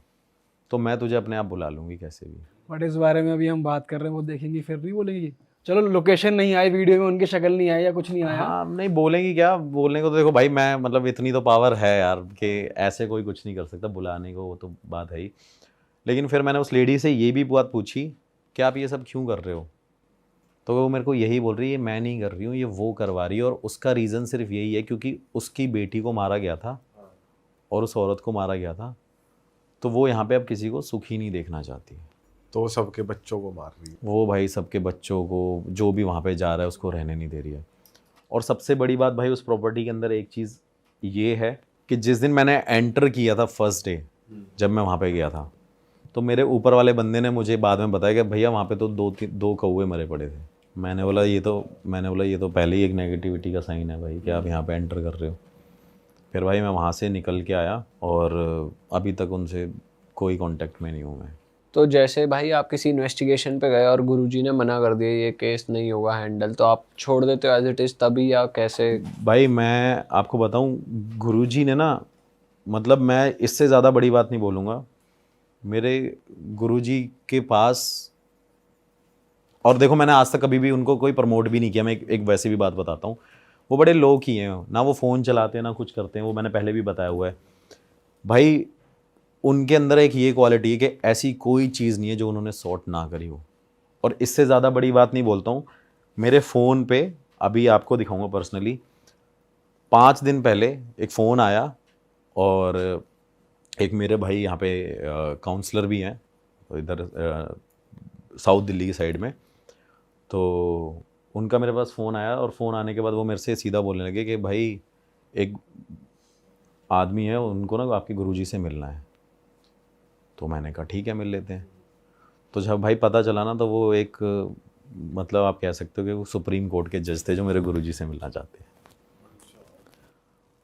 तो मैं तुझे अपने आप बुला लूँगी कैसे भी। बट इस बारे में अभी हम बात कर रहे हैं, वो देखेंगी फिर नहीं बोलेंगी? चलो लोकेशन नहीं आई, वीडियो में उनकी शक्ल नहीं आई या कुछ नहीं आया। हाँ नहीं बोलेंगी क्या, बोलने को तो देखो भाई मैं मतलब इतनी तो पावर है यार कि ऐसे कोई कुछ नहीं कर सकता बुलाने को, वो तो बात है ही। लेकिन फिर मैंने उस लेडी से ये भी बात पूछी कि आप ये सब क्यों कर रहे हो, तो वो मेरे को यही बोल रही है मैं नहीं कर रही हूँ, ये वो करवा रही है। और उसका रीज़न सिर्फ यही है क्योंकि उसकी बेटी को मारा गया था और उस औरत को मारा गया था, तो वो यहाँ पे अब किसी को सुखी नहीं देखना चाहती। तो वो सबके बच्चों को मार रही है। वो भाई सबके बच्चों को जो भी वहाँ पे जा रहा है उसको रहने नहीं दे रही है। और सबसे बड़ी बात भाई उस प्रॉपर्टी के अंदर एक चीज़ ये है कि जिस दिन मैंने एंटर किया था फर्स्ट डे, जब मैं वहाँ पे गया था, तो मेरे ऊपर वाले बंदे ने मुझे बाद में बताया कि भैया वहाँ पे तो दो कौवे मरे पड़े थे। मैंने बोला ये तो पहले ही एक नेगेटिविटी का साइन है भाई कि आप यहाँ पे एंटर कर रहे हो। फिर भाई मैं वहाँ से निकल के आया और अभी तक उनसे कोई कांटेक्ट में नहीं हूँ मैं। तो जैसे भाई आप किसी इन्वेस्टिगेशन पे गए और गुरुजी ने मना कर दिया ये केस नहीं होगा हैंडल, तो आप छोड़ देते हो एज इट इज़ तभी, या कैसे? भाई मैं आपको बताऊं, गुरुजी ने ना, मतलब मैं इससे ज़्यादा बड़ी बात नहीं बोलूँगा, मेरे गुरुजी के पास, और देखो मैंने आज तक कभी भी उनको कोई प्रमोट भी नहीं किया, मैं एक वैसी भी बात बताता हूँ, वो बड़े लो ही हैं ना, वो फ़ोन चलाते हैं ना कुछ करते हैं, वो मैंने पहले भी बताया हुआ है भाई। उनके अंदर एक ये क्वालिटी है कि ऐसी कोई चीज़ नहीं है जो उन्होंने सॉर्ट ना करी हो। और इससे ज़्यादा बड़ी बात नहीं बोलता हूँ, मेरे फ़ोन पे अभी आपको दिखाऊंगा पर्सनली, 5 दिन पहले एक फ़ोन आया और एक मेरे भाई यहाँ पे काउंसलर भी हैं इधर साउथ दिल्ली की साइड में, तो उनका मेरे पास फ़ोन आया और फ़ोन आने के बाद वो मेरे से सीधा बोलने लगे कि भाई एक आदमी है, उनको ना आपके गुरुजी से मिलना है। तो मैंने कहा ठीक है मिल लेते हैं। तो जब भाई पता चला ना, तो वो एक मतलब आप कह सकते हो कि वो सुप्रीम कोर्ट के जज थे जो मेरे गुरुजी से मिलना चाहते हैं।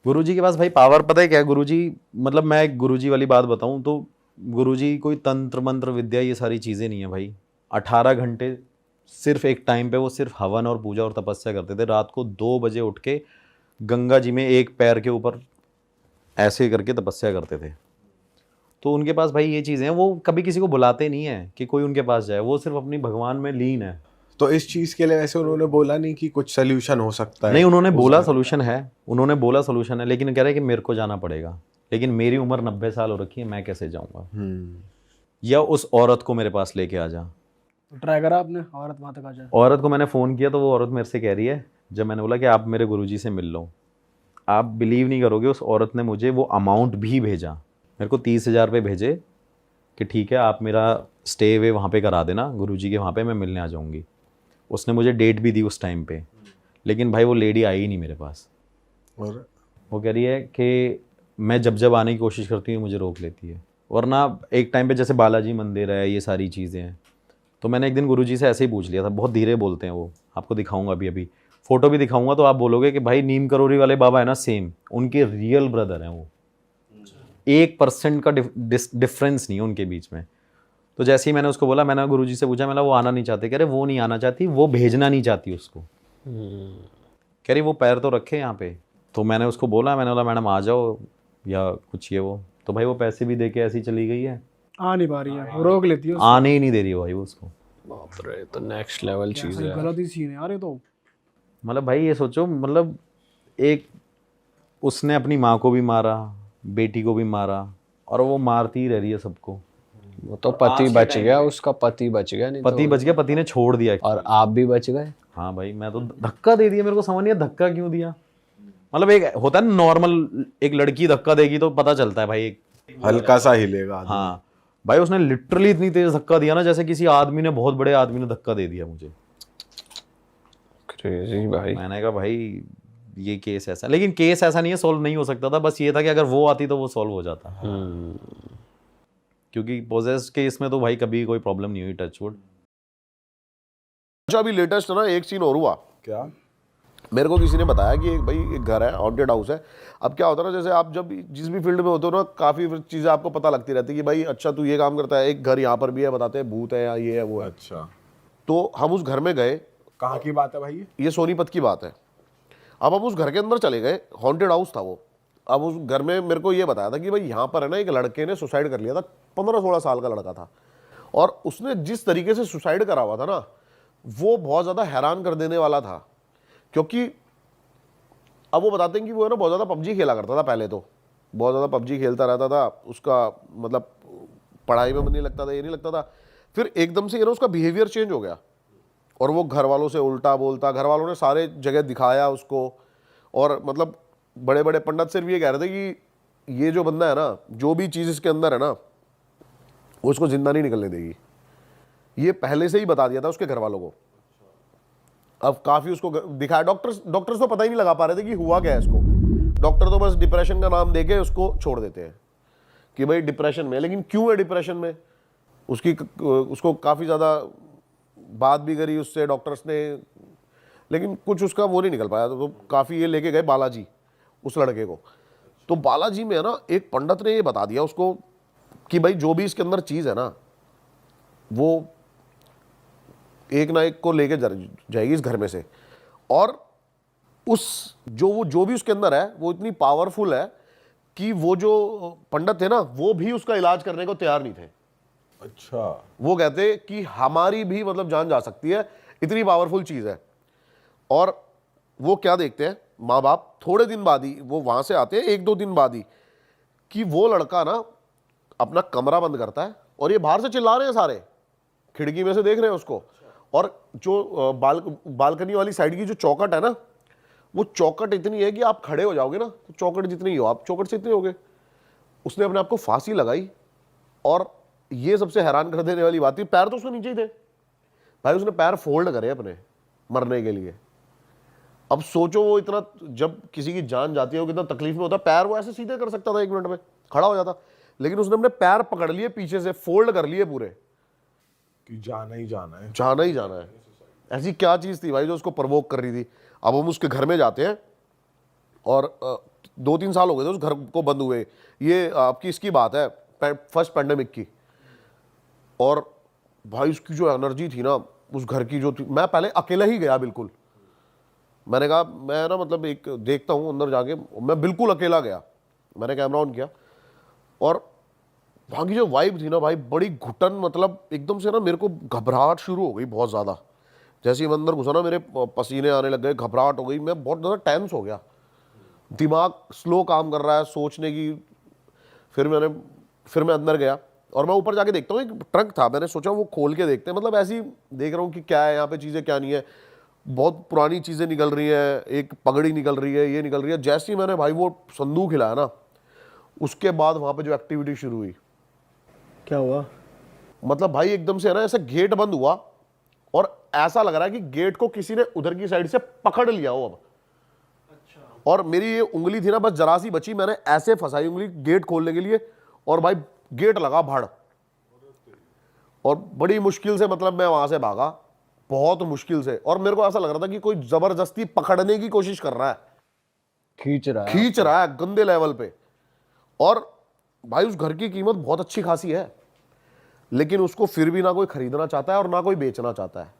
गुरुजी के पास भाई पावर पता है क्या है? गुरुजी मतलब मैं एक गुरुजी वाली बात बताऊं तो गुरुजी कोई तंत्र मंत्र विद्या ये सारी चीज़ें नहीं है भाई। 18 घंटे सिर्फ एक टाइम पे वो सिर्फ हवन और पूजा और तपस्या करते थे। रात को 2 बजे उठ के गंगा जी में एक पैर के ऊपर ऐसे करके तपस्या करते थे। तो उनके पास भाई ये चीज़ें हैं, वो कभी किसी को बुलाते नहीं है कि कोई उनके पास जाए, वो सिर्फ अपनी भगवान में लीन है। तो इस चीज के लिए वैसे उन्होंने बोला नहीं कि कुछ सोल्यूशन हो सकता है? नहीं, उन्होंने बोला सोल्यूशन है, उन्होंने बोला सोल्यूशन है, लेकिन कह रहे हैं कि मेरे को जाना पड़ेगा। लेकिन मेरी उम्र 90 साल हो रखी है, मैं कैसे जाऊंगा? या उस औरत को मेरे पास लेके आ जा। तो ट्राई करा आपने औरत वहाँ तक आ जाए? औरत को मैंने फ़ोन किया तो वो औरत मेरे से कह रही है, जब मैंने बोला कि आप मेरे गुरुजी से मिल लो, आप बिलीव नहीं करोगे, उस औरत ने मुझे वो अमाउंट भी भेजा। मेरे को 30,000 रुपये भेजे कि ठीक है आप मेरा स्टे वे वहाँ पे करा देना गुरुजी के वहाँ पे, मैं मिलने आ जाऊँगी। उसने मुझे डेट भी दी उस टाइम पे, लेकिन भाई वो लेडी आई ही नहीं मेरे पास। और वो कह रही है कि मैं जब जब आने की कोशिश करती हूँ मुझे रोक लेती है। वरना एक टाइम पे जैसे बालाजी मंदिर है, ये सारी चीज़ें हैं, तो मैंने एक दिन गुरुजी से ऐसे ही पूछ लिया था। बहुत धीरे बोलते हैं वो, आपको दिखाऊंगा अभी फ़ोटो भी दिखाऊंगा, तो आप बोलोगे कि भाई नीम करोरी वाले बाबा है ना, सेम उनके रियल ब्रदर हैं वो। 1% का डिफरेंस नहीं है उनके बीच में। तो जैसे ही मैंने उसको बोला, मैंने गुरुजी से पूछा, मैंने वो आना नहीं चाहते। कह रहे वो नहीं आना चाहती, वो भेजना नहीं चाहती उसको। कह रही वो पैर तो रखे यहाँ पे। तो मैंने उसको बोला, मैंने बोला मैडम आ जाओ या कुछ ये वो, तो भाई वो पैसे भी दे के ऐसी चली गई है, आ नहीं पा रही है, रोक लेती है। आने ही नहीं दे रही है भाई वो उसको। बाप रे, तो नेक्स्ट लेवल चीज़ है। गलत ही सीन है यार ये तो। मतलब भाई ये सोचो, मतलब एक उसने अपनी माँ को भी मारा, बेटी को भी मारा, और वो मारती ही रह रही है सबको। वो तो पति बच गया, उसका पति बच गया, नहीं पति बच गया, पति ने छोड़ दिया। और आप भी बच गए। हाँ भाई, मैं तो धक्का दे दिया, मेरे को समझ नहीं आया धक्का क्यों दिया। मतलब एक होता है ना नॉर्मल, एक लड़की धक्का देगी तो पता चलता है भाई, एक हल्का सा हिलेगा आदमी। हाँ भाई, उसने लिटरली इतनी तेज धक्का दिया ना, जैसे किसी आदमी ने, बहुत बड़े आदमी ने धक्का दे दिया मुझे। क्रेजी भाई। मैंने कहा भाई ये केस ऐसा, लेकिन केस ऐसा नहीं है, सॉल्व नहीं हो सकता था। बस ये था कि अगर वो आती तो वो सॉल्व हो जाता, क्योंकि पोजेस केस में तो भाई कभी कोई प्रॉब्लम नहीं हुई, टचवुड। अच्छा, अभी लेटेस्ट ना एक सीन और हुआ। क्या? मेरे को किसी ने बताया कि भाई एक घर है, हॉन्टेड हाउस है। अब क्या होता है ना, जैसे आप जब जिस भी फील्ड में होते हो ना, काफ़ी चीज़ें आपको पता लगती रहती है कि भाई अच्छा तू ये काम करता है, एक घर यहाँ पर भी है, बताते हैं भूत है या ये है वो है। अच्छा, तो हम उस घर में गए। कहाँ की बात है भाई ये सोनीपत की बात है। अब हम उस घर के अंदर चले गए, हॉन्टेड हाउस था वो। अब उस घर में मेरे को ये बताया था कि भाई यहाँ पर है ना, एक लड़के ने सुसाइड कर लिया था, 15-16 साल का लड़का था। और उसने जिस तरीके से सुसाइड करा हुआ था ना, वो बहुत ज़्यादा हैरान कर देने वाला था। क्योंकि अब वो बताते हैं कि वो है ना बहुत ज़्यादा पबजी खेला करता था पहले, तो बहुत ज़्यादा पबजी खेलता रहता था। उसका मतलब पढ़ाई में मन नहीं लगता था, ये नहीं लगता था। फिर एकदम से ये ना उसका बिहेवियर चेंज हो गया, और वो घर वालों से उल्टा बोलता। घर वालों ने सारे जगह दिखाया उसको, और मतलब बड़े बड़े पंडित सिर्फ ये कह रहे थे कि ये जो बंदा है ना, जो भी चीज़ इसके अंदर है ना, वो उसको जिंदा नहीं निकलने देगी। ये पहले से ही बता दिया था उसके घर वालों को। अब काफ़ी उसको दिखाया। डॉक्टर्स तो पता ही नहीं लगा पा रहे थे कि हुआ क्या है इसको। डॉक्टर तो बस डिप्रेशन का नाम देके उसको छोड़ देते हैं कि भाई डिप्रेशन में। लेकिन क्यों है डिप्रेशन में, उसको काफ़ी ज़्यादा बात भी करी उससे डॉक्टर्स ने, लेकिन कुछ उसका वो नहीं निकल पाया। तो काफ़ी ये लेके गए बालाजी उस लड़के को। तो बालाजी में है ना, एक पंडित ने ये बता दिया उसको कि भाई जो भी इसके अंदर चीज़ है ना, वो एक ना एक को लेके जाएगी इस घर में से। और उस जो भी उसके अंदर है, वो इतनी पावरफुल है कि वो जो पंडित थे ना, वो भी उसका इलाज करने को तैयार नहीं थे। अच्छा, वो कहते कि हमारी भी मतलब जान जा सकती है, इतनी पावरफुल चीज़ है। और वो क्या देखते हैं माँ बाप, थोड़े दिन बाद ही वो वहाँ से आते हैं, 1-2 दिन बाद ही, कि वो लड़का ना अपना कमरा बंद करता है, और ये बाहर से चिल्ला रहे हैं सारे, खिड़की में से देख रहे हैं उसको। और जो बालकनी वाली साइड की जो चौखट है ना, वो चौखट इतनी है कि आप खड़े हो जाओगे ना, तो चौखट जितनी ही हो, आप चौखट से इतने हो गए। उसने अपने आप को फांसी लगाई। और ये सबसे हैरान कर देने वाली बात थी, पैर तो उसके नीचे ही थे भाई, उसने पैर फोल्ड करे अपने मरने के लिए। अब सोचो वो इतना, जब किसी की जान जाती है वो कितना तकलीफ में होता है। पैर वो ऐसे सीधे कर सकता था, 1 मिनट में खड़ा हो जाता, लेकिन उसने अपने पैर पकड़ लिए पीछे से, फोल्ड कर लिए पूरे। कि जाना ही जाना है। जाना ही जाना है। ऐसी क्या चीज़ थी भाई जो उसको प्रवोक कर रही थी? अब हम उसके घर में जाते हैं और 2-3 साल हो गए थे उस घर को बंद हुए। ये आपकी इसकी बात है फर्स्ट पैंडेमिक की। और भाई उसकी जो एनर्जी थी ना उस घर की जो थी, मैं पहले अकेला ही गया बिल्कुल। मैंने कहा मैं ना मतलब एक देखता हूँ अंदर जाके, मैं बिल्कुल अकेला गया। मैंने कैमरा ऑन किया और वहाँ की जो वाइब थी ना भाई, बड़ी घुटन, मतलब एकदम से ना मेरे को घबराहट शुरू हो गई बहुत ज़्यादा। जैसे ही मैं अंदर घुसा ना मेरे पसीने आने लग गए, घबराहट हो गई, मैं बहुत ज़्यादा टेंस हो गया, दिमाग स्लो काम कर रहा है सोचने की। फिर मैं अंदर गया और मैं ऊपर जाके देखता हूँ एक ट्रक था, मैंने सोचा वो खोल के देखते हैं, मतलब ऐसे ही देख रहा हूँ कि क्या है यहाँ पे, चीज़ें क्या नहीं है। बहुत पुरानी चीज़ें निकल रही हैं, एक पगड़ी निकल रही है, ये निकल रही है। जैसे ही मैंने भाई वो संदूक हिलाया ना, उसके बाद वहाँ पे जो एक्टिविटी शुरू हुई, क्या हुआ? मतलब भाई एकदम से है ना ऐसे गेट बंद हुआ और ऐसा लग रहा है कि गेट को किसी ने उधर की साइड से पकड़ लिया हो अब। और मेरी ये उंगली थी ना बस जरा सी बची, मैंने ऐसे फंसाई उंगली गेट खोलने के लिए और भाई गेट लगा भाड़। और बड़ी मुश्किल से मतलब मैं वहां से भागा, बहुत मुश्किल से। और मेरे को ऐसा लग रहा था कि कोई जबरदस्ती पकड़ने की कोशिश कर रहा है, खींच रहा है गंदे लेवल पे। और भाई उस घर की कीमत बहुत अच्छी खासी है, लेकिन उसको फिर भी ना कोई खरीदना चाहता है और ना कोई बेचना चाहता है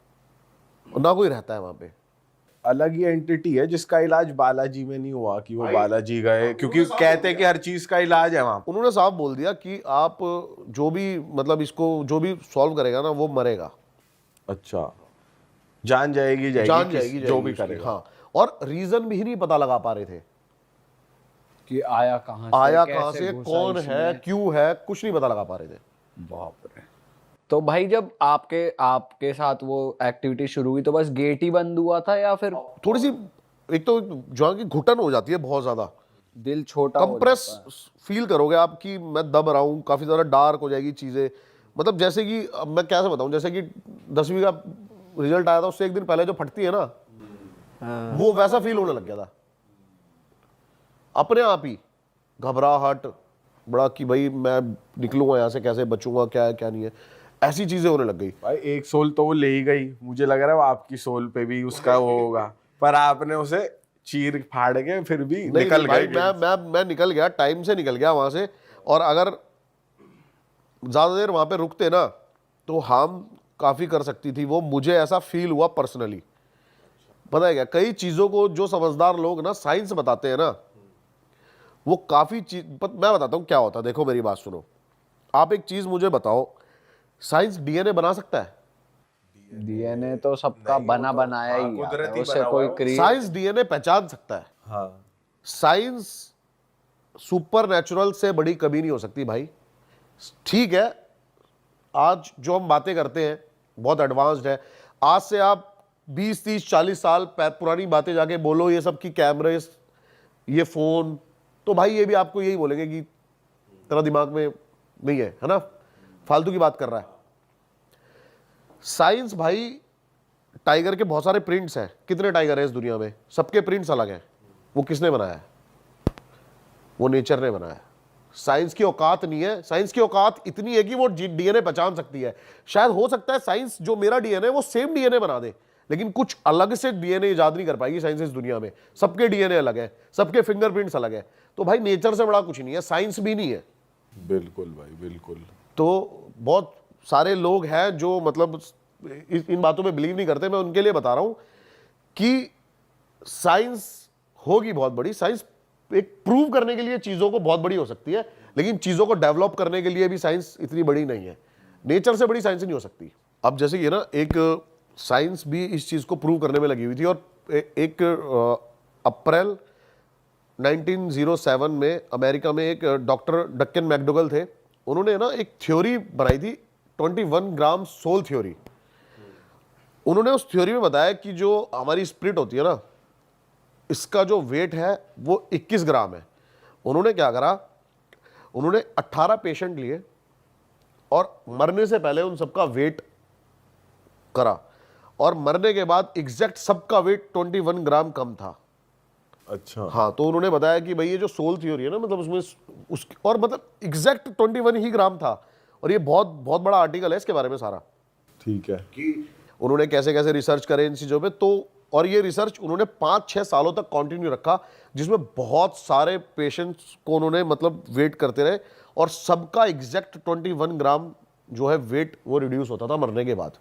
और ना कोई रहता है वहां पे। अलग ही एंटिटी है जिसका इलाज बालाजी में नहीं हुआ कि वो बालाजी गए, क्योंकि कहते हैं कि हर चीज का इलाज है वहां। उन्होंने साफ बोल दिया कि आप जो भी मतलब इसको जो भी सॉल्व करेगा ना वो मरेगा। अच्छा, जान जाएगी जो भी उसकी, करेगा। हाँ। और रीजन भी नहीं पता लगा पा रहे थे कि आया कहाँ से, कौन है, क्यों है, कुछ नहीं पता लगा पा रहे थे। बाप रे। तो भाई जब आपके साथ वो एक्टिविटी शुरू हुई तो बस गेट ही बंद हुआ था या फिर थोड़ी सी एक तो जहाँ की घुटन हो जाती है बहुत ज्यादा, दिल छोटा हो कंप्रेस जाता है? फील करोगे आप कि मैं दब रहा हूँ, काफी ज्यादा डार्क हो जाएगी चीजें। मतलब जैसे कि अब मैं कैसे बताऊं, जैसे कि 10वीं का रिजल्ट आया था उससे एक दिन पहले जो फटती है ना, वो वैसा फील होने लग गया था अपने आप ही। घबराहट बड़ा कि भाई मैं निकलूंगा यहाँ से कैसे, बचूंगा क्या है क्या नहीं है, ऐसी चीजें होने लग गई। भाई एक सोल तो वो ले ही गई, मुझे लग रहा है वो आपकी सोल पे भी उसका वो होगा, पर आपने उसे चीर फाड़ के फिर भी निकल भाई गए। मैं निकल गया, टाइम से निकल गया वहां से। और अगर ज्यादा देर वहां पे रुकते ना तो हार्म काफी कर सकती थी वो, मुझे ऐसा फील हुआ पर्सनली। पता है क्या, कई चीजों को जो समझदार लोग ना साइंस बताते हैं ना, वो काफी चीज मैं बताता हूँ क्या होता है। देखो मेरी बात सुनो, आप एक चीज मुझे बताओ, साइंस डीएनए बना सकता है? डीएनए तो सबका बना बनाया ही आता है, उससे कोई साइंस डीएनए पहचान सकता है। हाँ। साइंस सुपर नेचुरल से बड़ी कभी नहीं हो सकती भाई। ठीक है, आज जो हम बातें करते हैं बहुत एडवांस्ड है। आज से आप 20, 30, 40 साल पुरानी बातें जाके बोलो ये सब की कैमरे, ये फोन, तो भाई ये भी आपको यही बोलेंगे कि तेरा दिमाग में नहीं है ना, फालतू की बात कर रहा है। साइंस भाई, टाइगर के बहुत सारे प्रिंट्स हैं, कितने टाइगर हैं इस दुनिया में, सबके प्रिंट्स अलग हैं। वो किसने बनाया है? वो नेचर ने बनाया है। साइंस की औकात नहीं है, साइंस की औकात इतनी है कि वो डीएनए पहचान सकती है। शायद हो सकता है साइंस जो मेरा डीएनए वो सेम डीएनए बना दे, लेकिन कुछ अलग से डीएनए इजाद नहीं कर पाएगी साइंस इस दुनिया में। सबके डीएनए अलग है, सबके फिंगरप्रिंट्स अलग है। तो भाई नेचर से बड़ा कुछ नहीं है, साइंस भी नहीं है। बिल्कुल भाई बिल्कुल। तो बहुत सारे लोग हैं जो मतलब इन बातों पे बिलीव नहीं करते। मैं उनके लिए बता रहा हूं कि साइंस होगी बहुत बड़ी। साइंस एक प्रूव करने के लिए चीजों को बहुत बड़ी हो सकती है, लेकिन चीजों को डेवलप करने के लिए भी साइंस इतनी बड़ी नहीं है। नेचर से बड़ी साइंस नहीं हो सकती। अब जैसे कि ना एक साइंस भी इस चीज को प्रूव करने में लगी हुई थी। और एक अप्रैल 1907 में अमेरिका में एक डॉक्टर डक्कन मैकडोगल थे, उन्होंने ना एक थ्योरी बनाई थी 21 ग्राम सोल थ्योरी। उन्होंने उस थ्योरी में बताया कि जो हमारी स्प्रिट होती है ना, इसका जो वेट है वो 21 ग्राम है। उन्होंने क्या करा, उन्होंने 18 पेशेंट लिए और मरने से पहले उन सबका वेट करा, और मरने के बाद एग्जैक्ट सबका वेट 21 ग्राम कम था। अच्छा। हाँ, तो उन्होंने बताया कि भाई ये जो सोल थ्योरी है ना, मतलब उसमें और मतलब एग्जैक्ट 21 ही ग्राम था। और ये बहुत बहुत बड़ा आर्टिकल है इसके बारे में सारा। ठीक है। कि उन्होंने कैसे कैसे रिसर्च करे इन चीज़ों पे, तो और ये रिसर्च उन्होंने 5-6 सालों तक कंटिन्यू रखा, जिसमें बहुत सारे पेशेंट्स को उन्होंने मतलब वेट करते रहे, और सबका एग्जैक्ट 21 ग्राम जो है वेट वो रिड्यूस होता था मरने के बाद।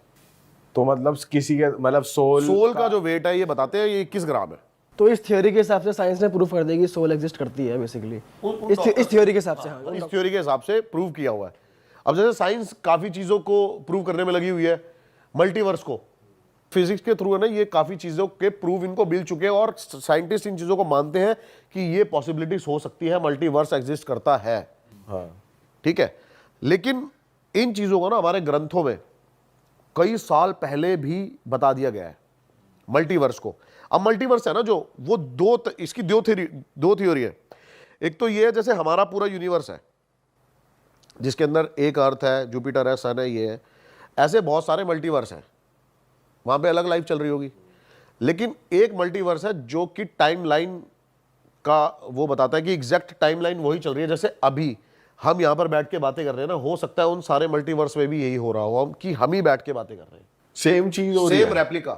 तो मतलब किसी के मतलब सोल का जो वेट है ये बताते हैं ये 21 ग्राम है। तो इस थ्योरी के हिसाब से साइंस ने प्रूव कर दिया कि सोल एग्जिस्ट करती है बेसिकली, इस थ्योरी के हिसाब से। हाँ, इस थ्योरी के हिसाब से प्रूव किया हुआ है। अब जैसे साइंस काफी चीजों को प्रूव करने में लगी हुई है, मल्टीवर्स को फिजिक्स के थ्रू है ना, ये काफी चीजों के प्रूव इनको मिल चुके हैं, और साइंटिस्ट इन चीजों को मानते हैं कि ये पॉसिबिलिटीज हो सकती है, मल्टीवर्स एग्जिस्ट करता है। हाँ ठीक है, लेकिन इन चीजों को ना हमारे ग्रंथों में कई साल पहले भी बता दिया गया है मल्टीवर्स को। अब मल्टीवर्स है ना जो, वो इसकी दो थ्योरी है। एक तो ये है जैसे हमारा पूरा यूनिवर्स है जिसके अंदर एक अर्थ है, जुपिटर है, सन है, ये है, ऐसे बहुत सारे मल्टीवर्स हैं, वहां पे अलग लाइफ चल रही होगी। लेकिन एक मल्टीवर्स है जो कि टाइमलाइन का वो बताता है कि एग्जैक्ट टाइमलाइन वही चल रही है। जैसे अभी हम यहाँ पर बैठ के बातें कर रहे हैं ना, हो सकता है उन सारे मल्टीवर्स में भी यही हो रहा हो कि हम ही बैठ के बातें कर रहे हैं, सेम चीज हो रही सेम है, रेप्लिका,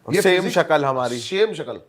सेम शक्ल हमारी, सेम शक्ल।